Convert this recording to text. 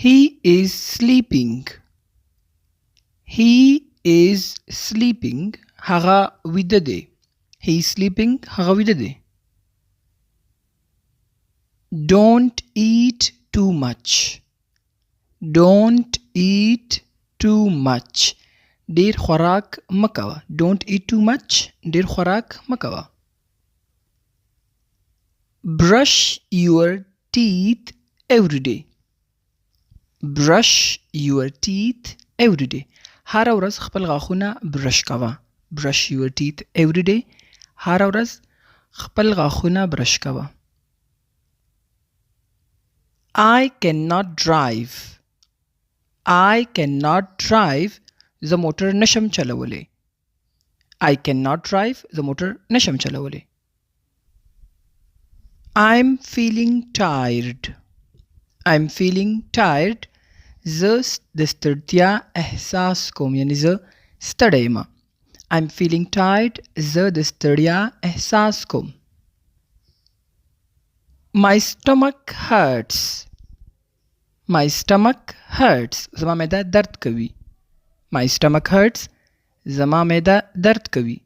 He is sleeping. He is sleeping. هغه ویده دی. He is sleeping. هغه ویده دی. Don't eat too much. Don't eat too much. ډیر خوراک مکوه. Don't eat too much. ډیر خوراک مکوه. Brush your teeth every day. Brush your teeth every day. هر ورځ خپل غاښونه برش کوه. Brush your teeth every day. هر ورځ خپل غاښونه برش کوه. I cannot drive. I cannot drive. زه موټر نشم چلولی. I cannot drive. زه موټر نشم چلولی. I'm feeling tired. I'm feeling tired. زه د ستړتیا احساس کوم. یعنی زه ستړی یم. I'm feeling tired. زه د ستړیا احساس کوم. My stomach hurts. My stomach hurts. زما معده درد کوي. My stomach hurts. زما معده درد کوي.